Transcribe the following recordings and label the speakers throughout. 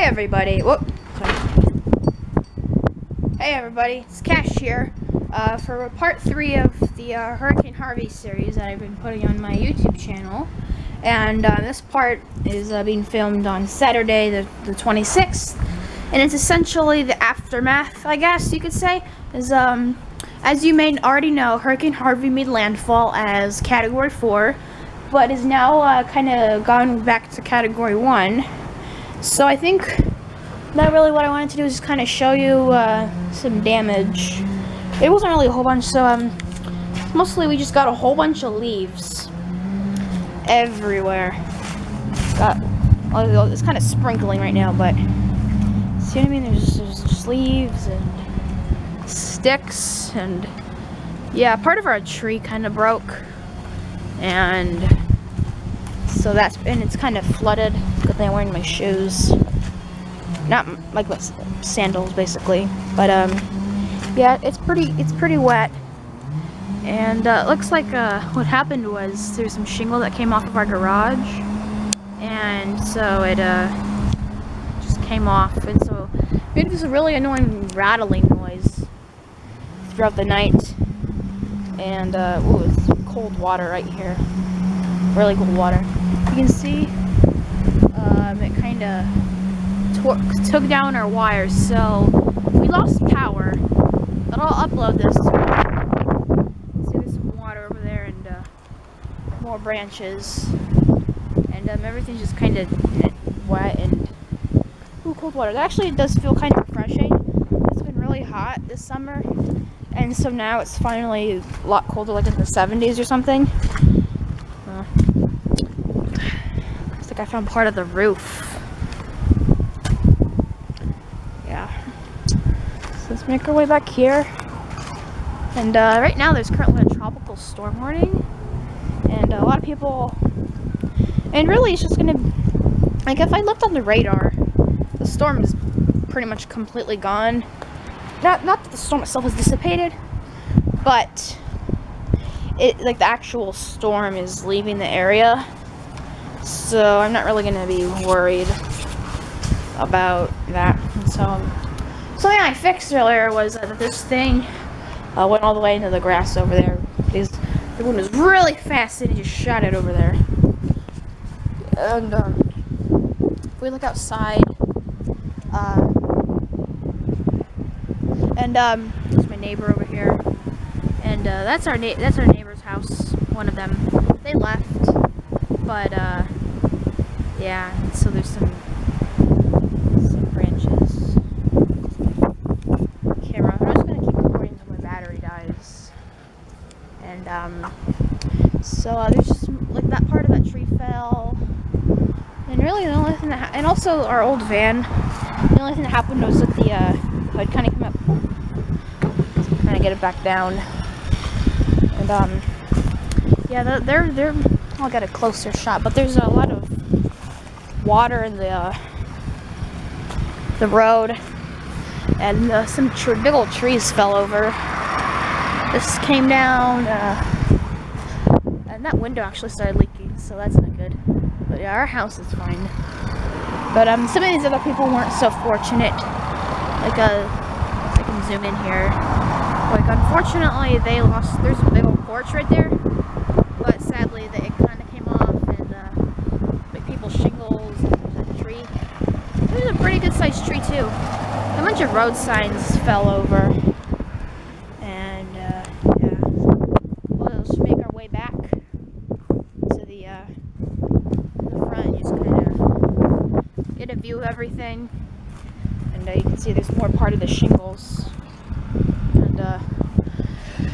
Speaker 1: everybody. Whoop. Sorry. Hey everybody, it's Cash here for part 3 of the Hurricane Harvey series that I've been putting on my YouTube channel. And this part is being filmed on Saturday the 26th. And it's essentially the aftermath, I guess you could say. As you may already know, Hurricane Harvey made landfall as Category 4, but is now kind of gone back to Category 1. So I think that really what I wanted to do is just kind of show you some damage. It wasn't really a whole bunch, so mostly we just got a whole bunch of leaves everywhere. It's kind of sprinkling right now, but see what I mean? There's just leaves and sticks, and yeah, part of our tree kind of broke, and so it's kind of flooded. Good thing I'm wearing my shoes, not like sandals basically, but yeah, it's pretty wet. And it looks like what happened was there's some shingle that came off of our garage, and so it just came off, and so it made this really annoying rattling noise throughout the night. And ooh, it's cold water right here, really cold water. You can see it kind of took down our wires, so we lost power. But I'll upload this. See, there's some water over there, and more branches, and everything's just kind of wet and ooh, cold water. That actually does feel kind of refreshing. It's been really hot this summer, and so now it's finally a lot colder, like in the 70s or something. Looks like I found part of the roof. Yeah. So let's make our way back here. And right now there's currently a tropical storm warning, and a lot of people, and really it's just gonna, like, if I looked on the radar, the storm is pretty much completely gone. Not that the storm itself is dissipated, but the actual storm is leaving the area, so I'm not really gonna be worried about that. And so something I fixed earlier was that this thing went all the way into the grass over there, because the wind was really fast and it just shot it over there. And if we look outside, there's my neighbor over here, and that's our neighbor's house. One of them, they left, but yeah. So there's some branches. Camera. I'm just gonna keep recording until my battery dies. And so there's just like that part of that tree fell, and really the only thing that and also our old van. The only thing that happened was that the hood kind of came up. Kind of get it back down, and yeah, they're I'll get a closer shot, but there's a lot of water in the road, and some big old trees fell over. This came down, and that window actually started leaking, so that's not good. But yeah, our house is fine. But some of these other people weren't so fortunate. Like I can zoom in here. Like, unfortunately, they lost. There's a big old porch right there, but sadly, it kind of came off, and like people's shingles and the tree. It was a pretty good sized tree too. A bunch of road signs fell over, and yeah. We'll just make our way back to the front. Just kind of get a view of everything, and you can see there's more part of the shingles.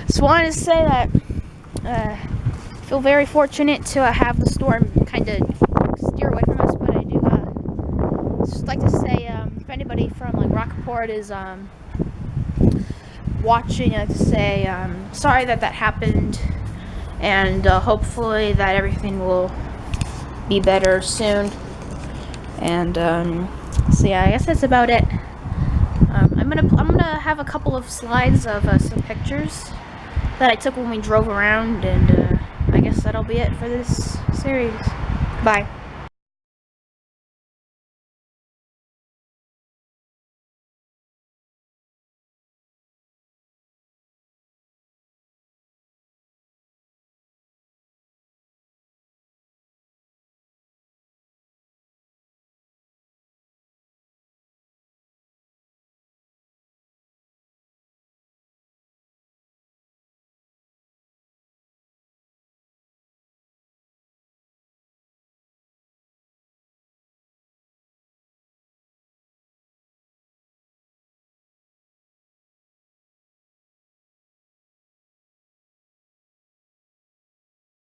Speaker 1: Just wanted to say that I feel very fortunate to have the storm kind of steer away from us, but I do just like to say, if anybody from like Rockport is watching, I'd like to say sorry that happened, and hopefully that everything will be better soon. And so yeah, I guess that's about it. I'm gonna have a couple of slides of some pictures that I took when we drove around, and I guess that'll be it for this series. Bye.